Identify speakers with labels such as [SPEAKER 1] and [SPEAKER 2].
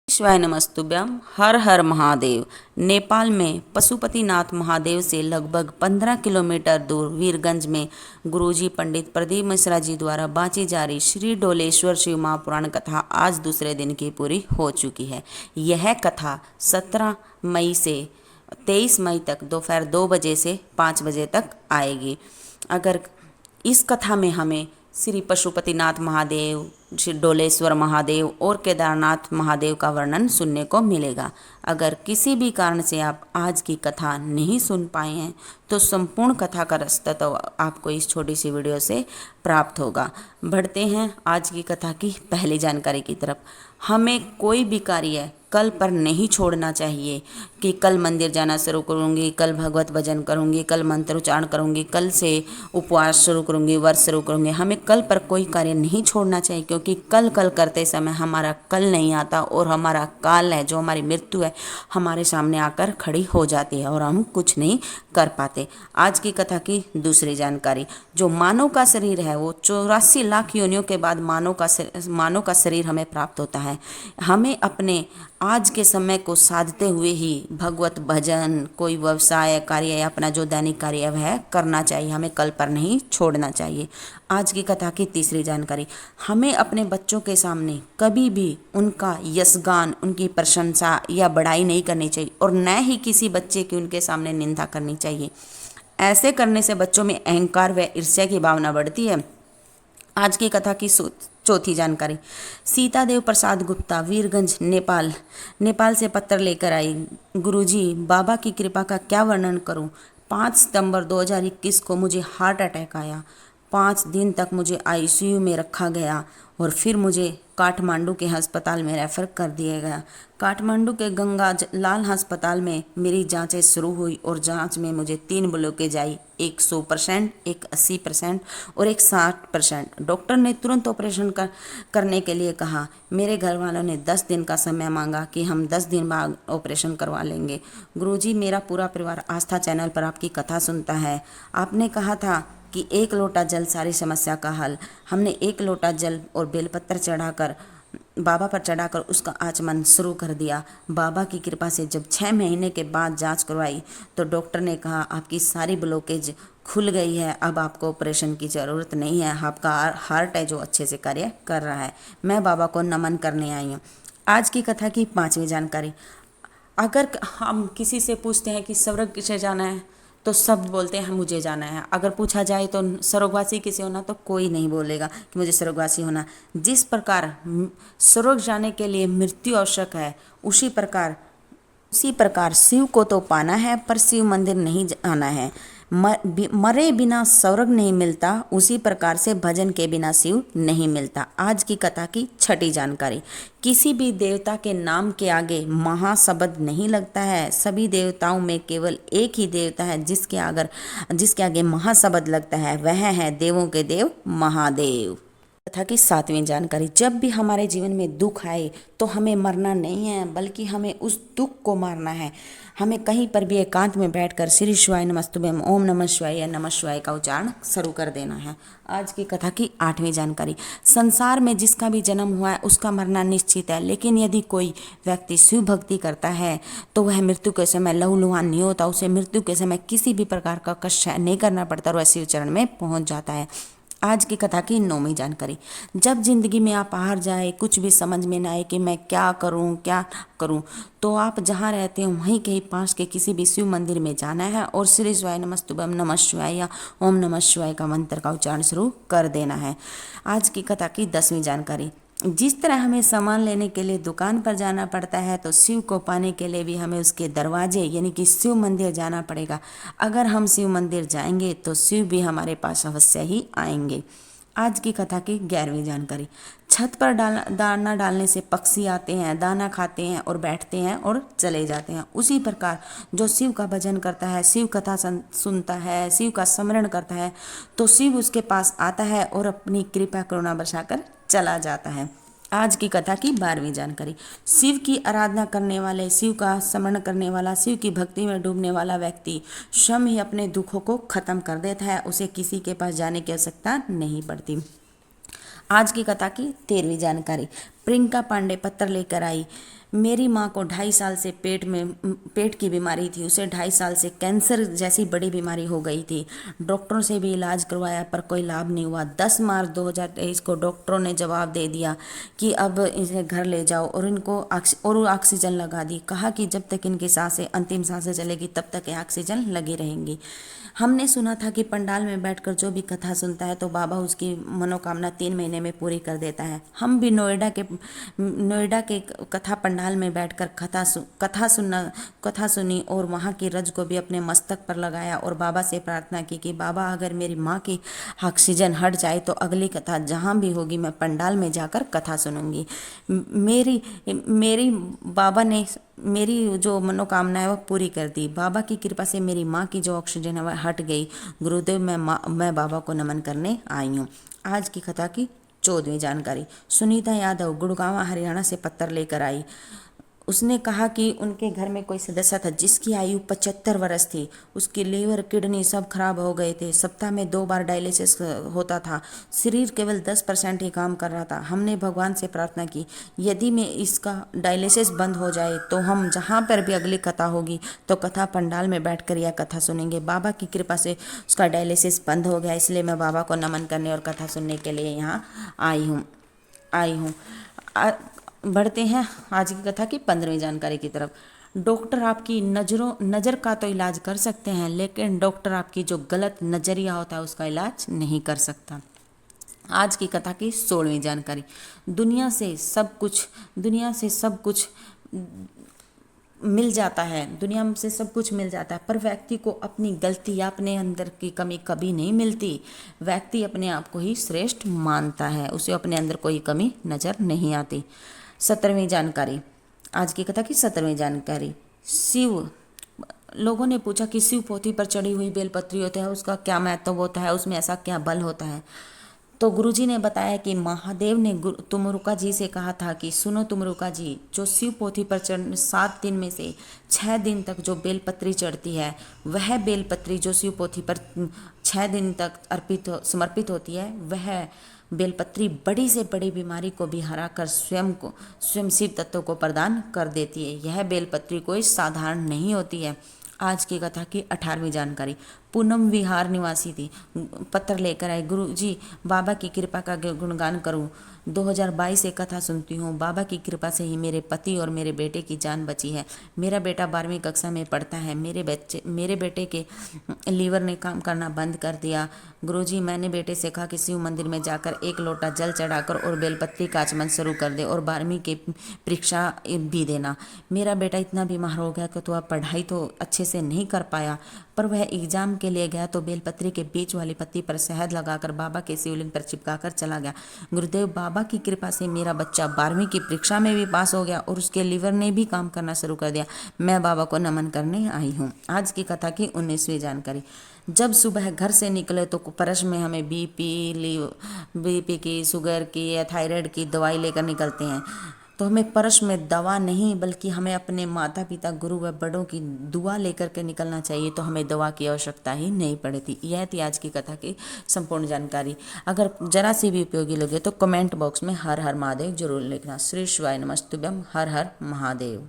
[SPEAKER 1] शिवाय नमस्तुभ्यम। हर हर महादेव। नेपाल में पशुपतिनाथ महादेव से लगभग 15 किलोमीटर दूर वीरगंज में गुरुजी पंडित प्रदीप मिश्रा जी द्वारा बाँची जा रही श्री डोलेश्वर शिव महापुराण कथा आज दूसरे दिन की पूरी हो चुकी है। यह कथा 17 मई से 23 मई तक दोपहर 2 बजे से 5 बजे तक आएगी। अगर इस कथा में हमें श्री पशुपतिनाथ महादेव, श्री डोलेश्वर महादेव और केदारनाथ महादेव का वर्णन सुनने को मिलेगा। अगर किसी भी कारण से आप आज की कथा नहीं सुन पाए हैं तो संपूर्ण कथा का रास्ता तो आपको इस छोटी सी वीडियो से प्राप्त होगा। बढ़ते हैं आज की कथा की पहली जानकारी की तरफ। हमें कोई भी कार्य कल पर नहीं छोड़ना चाहिए कि कल मंदिर जाना शुरू करूँगी, कल भगवत भजन करूँगी, कल मंत्रोच्चारण करूँगी, कल से उपवास शुरू करूँगी, व्रत शुरू करूँगी। हमें कल पर कोई कार्य नहीं छोड़ना चाहिए, क्योंकि कल करते समय हमारा कल नहीं आता और हमारा काल है, जो हमारी मृत्यु है, हमारे सामने आकर खड़ी हो जाती है और हम कुछ नहीं कर पाते। आज की कथा की दूसरी जानकारी। जो मानव का शरीर है वो 84 लाख योनियों के बाद मानव का शरीर हमें प्राप्त होता है। हमें अपने आज के समय को साधते हुए ही भगवत भजन, कोई व्यवसाय कार्य या अपना जो दैनिक कार्य है वह करना चाहिए। हमें कल पर नहीं छोड़ना चाहिए। आज की कथा की तीसरी जानकारी। हमें अपने बच्चों के सामने कभी भी उनका यशगान, उनकी प्रशंसा या बड़ाई नहीं करनी चाहिए और न ही किसी बच्चे की उनके सामने निंदा करनी चाहिए। ऐसे करने से बच्चों में अहंकार व ईर्ष्या की भावना बढ़ती है। आज की कथा की चौथी जानकारी। सीता देव प्रसाद गुप्ता, वीरगंज, नेपाल से पत्र लेकर आई। गुरुजी, बाबा की कृपा का क्या वर्णन करूं। 5 सितंबर 2021 को मुझे हार्ट अटैक आया। 5 दिन तक मुझे आईसीयू में रखा गया और फिर मुझे काठमांडू के अस्पताल में रेफ़र कर दिया गया। काठमांडू के गंगा लाल अस्पताल में मेरी जांचें शुरू हुई और जांच में मुझे 3 ब्लॉकेज आई, एक 100%, एक 80% और एक 60%। डॉक्टर ने तुरंत ऑपरेशन करने के लिए कहा। मेरे घर वालों ने 10 दिन का समय मांगा कि हम 10 दिन बाद ऑपरेशन करवा लेंगे। गुरुजी, मेरा पूरा परिवार आस्था चैनल पर आपकी कथा सुनता है। आपने कहा था कि 1 लोटा जल सारी समस्या का हल। हमने 1 लोटा जल और बेलपत्र चढ़ाकर बाबा पर चढ़ाकर उसका आचमन शुरू कर दिया। बाबा की कृपा से जब 6 महीने के बाद जांच करवाई तो डॉक्टर ने कहा आपकी सारी ब्लॉकेज खुल गई है, अब आपको ऑपरेशन की ज़रूरत नहीं है, आपका हार्ट है जो अच्छे से कार्य कर रहा है। मैं बाबा को नमन करने आई हूँ। आज की कथा की 5वीं जानकारी। अगर हम किसी से पूछते हैं कि स्वर्ग किसे जाना है तो सब बोलते हैं मुझे जाना है। अगर पूछा जाए तो स्वर्गवासी किसे होना, तो कोई नहीं बोलेगा कि मुझे स्वर्गवासी होना। जिस प्रकार स्वर्ग जाने के लिए मृत्यु आवश्यक है, उसी प्रकार शिव को तो पाना है पर शिव मंदिर नहीं जाना है। मरे बिना स्वर्ग नहीं मिलता, उसी प्रकार से भजन के बिना शिव नहीं मिलता। आज की कथा की 6ठी जानकारी। किसी भी देवता के नाम के आगे महाशब्द नहीं लगता है। सभी देवताओं में केवल एक ही देवता है जिसके आगे महाशब्द लगता है, वह है देवों के देव महादेव। कथा की 7वीं जानकारी। जब भी हमारे जीवन में दुख आए तो हमें मरना नहीं है, बल्कि हमें उस दुख को मारना है। हमें कहीं पर भी एकांत में बैठकर श्री शिवाय नमस्तुभ्यम, ओम नमः शिवाय या नमः शिवाय का उच्चारण शुरू कर देना है। आज की कथा की 8वीं जानकारी। संसार में जिसका भी जन्म हुआ है उसका मरना निश्चित है, लेकिन यदि कोई व्यक्ति शिव भक्ति करता है तो वह मृत्यु के समय लहूलुहान नहीं होता। उसे मृत्यु के समय किसी भी प्रकार का कष्ट नहीं करना पड़ता और वह शिव चरण में पहुंच जाता है। आज की कथा की 9वीं जानकारी। जब जिंदगी में आप हार जाए, कुछ भी समझ में ना आए कि मैं क्या करूं, तो आप जहां रहते हो वहीं के पास के किसी भी शिव मंदिर में जाना है और श्री शिवाय नमस्तुभ्यम, नमः शिवाय या ओम नमः शिवाय का मंत्र का उच्चारण शुरू कर देना है। आज की कथा की 10वीं जानकारी। जिस तरह हमें सामान लेने के लिए दुकान पर जाना पड़ता है तो शिव को पाने के लिए भी हमें उसके दरवाजे यानी कि शिव मंदिर जाना पड़ेगा। अगर हम शिव मंदिर जाएंगे तो शिव भी हमारे पास अवश्य ही आएंगे। आज की कथा की 11वीं जानकारी। छत पर दाना डालने से पक्षी आते हैं, दाना खाते हैं और बैठते हैं और चले जाते हैं। उसी प्रकार जो शिव का भजन करता है, शिव कथा सुनता है, शिव का स्मरण करता है तो शिव उसके पास आता है और अपनी कृपा करुणा बरसाकर चला जाता है। आज की कथा की 12वीं जानकारी। शिव की आराधना करने वाले, शिव का स्मरण करने वाला, शिव की भक्ति में डूबने वाला व्यक्ति स्वयं ही अपने दुखों को खत्म कर देता है। उसे किसी के पास जाने की आवश्यकता नहीं पड़ती। आज की कथा की 13वीं जानकारी। प्रियंका पांडे पत्र लेकर आई। मेरी माँ को 2.5 साल से पेट की बीमारी थी। उसे 2.5 साल से कैंसर जैसी बड़ी बीमारी हो गई थी। डॉक्टरों से भी इलाज करवाया पर कोई लाभ नहीं हुआ। 10 मार्च 2023 को डॉक्टरों ने जवाब दे दिया कि अब इसे घर ले जाओ और इनको ऑक्सीजन लगा दी। कहा कि जब तक इनकी सांसें अंतिम सांसें चलेगी तब तक ये ऑक्सीजन लगी रहेंगी। हमने सुना था कि पंडाल में बैठकर जो भी कथा सुनता है तो बाबा उसकी मनोकामना 3 महीने में पूरी कर देता है। हम भी नोएडा के कथा पंडाल में बैठकर कथा सुनी और वहाँ की रज को भी अपने मस्तक पर लगाया और बाबा से प्रार्थना की कि बाबा अगर मेरी माँ की ऑक्सीजन हट जाए तो अगली कथा जहाँ भी होगी मैं पंडाल में जाकर कथा सुनूंगी। मेरी मेरी बाबा ने मेरी जो मनोकामना है वो पूरी कर दी। बाबा की कृपा से मेरी माँ की जो ऑक्सीजन है वह हट गई। गुरुदेव मैं बाबा को नमन करने आई हूँ। आज की कथा की 14वीं जानकारी। सुनीता यादव गुड़गांव हरियाणा से पत्र लेकर आई। उसने कहा कि उनके घर में कोई सदस्य था जिसकी आयु 75 वर्ष थी। उसकी लीवर किडनी सब खराब हो गए थे। सप्ताह में 2 बार डायलिसिस होता था। शरीर केवल 10% ही काम कर रहा था। हमने भगवान से प्रार्थना की यदि मैं इसका डायलिसिस बंद हो जाए तो हम जहाँ पर भी अगली कथा होगी तो कथा पंडाल में बैठकर यह कथा सुनेंगे। बाबा की कृपा से उसका डायलिसिस बंद हो गया। इसलिए मैं बाबा को नमन करने और कथा सुनने के लिए यहाँ आई हूँ। बढ़ते हैं आज की कथा की 15वीं जानकारी की तरफ। डॉक्टर आपकी नज़र का तो इलाज कर सकते हैं लेकिन डॉक्टर आपकी जो गलत नज़रिया होता है उसका इलाज नहीं कर सकता। आज की कथा की 16वीं जानकारी। दुनिया से सब कुछ मिल जाता है। दुनिया से सब कुछ मिल जाता है पर व्यक्ति को अपनी गलती या अपने अंदर की कमी कभी नहीं मिलती। व्यक्ति अपने आप को ही श्रेष्ठ मानता है। उसे अपने अंदर कोई कमी नज़र नहीं आती। 17वीं जानकारी। आज की कथा की 17वीं जानकारी। शिव लोगों ने पूछा कि शिव पोथी पर चढ़ी हुई बेलपत्री होता है उसका क्या महत्व होता है, उसमें ऐसा क्या बल होता है। तो गुरुजी ने बताया कि महादेव ने तुमरुका जी से कहा था कि सुनो तुमरुका जी, जो शिव पोथी पर 7 दिन में से 6 दिन तक जो बेलपत्री चढ़ती है वह बेलपत्री जो शिव पोथी पर 6 दिन तक समर्पित होती है वह बेलपत्री बड़ी से बड़ी बीमारी को भी हराकर स्वयं शिव तत्व को प्रदान कर देती है। यह बेलपत्री कोई साधारण नहीं होती है। आज की कथा की 18वीं जानकारी। पूनम विहार निवासी थी। पत्र लेकर आए। गुरुजी बाबा की कृपा का गुणगान करूं। 2022 से कथा सुनती हूँ। बाबा की कृपा से ही मेरे पति और मेरे बेटे की जान बची है। मेरा बेटा 12वीं कक्षा में पढ़ता है। मेरे बेटे के लीवर ने काम करना बंद कर दिया। गुरुजी मैंने बेटे से कहा कि शिव मंदिर में जाकर 1 लोटा जल चढ़ाकर और बेलपत्ती का आचमन शुरू कर दे और 12वीं की परीक्षा भी देना। मेरा बेटा इतना बीमार हो गया कि तो अब पढ़ाई तो अच्छे से नहीं कर पाया पर वह एग्जाम के लिए गया तो बेलपत्री के बीच वाली पत्ती पर शहद लगाकर बाबा के शिवलिंग पर चिपकाकर चला गया। गुरुदेव बाबा की कृपा से मेरा बच्चा 12वीं की परीक्षा में भी पास हो गया और उसके लीवर ने भी काम करना शुरू कर दिया। मैं बाबा को नमन करने आई हूँ। आज की कथा की 19वीं जानकारी। जब सुबह घर से निकले तो परस में हमें बीपी की, शुगर की या थायराइड की दवाई लेकर निकलते हैं। तो हमें परस में दवा नहीं बल्कि हमें अपने माता पिता गुरु व बड़ों की दुआ लेकर के निकलना चाहिए तो हमें दवा की आवश्यकता ही नहीं पड़ती। यह थी आज की कथा की संपूर्ण जानकारी। अगर जरा सी भी उपयोगी लगे तो कमेंट बॉक्स में हर हर महादेव जरूर लिखना। श्री शिवाय नमस्तुभ्यम। हर हर महादेव।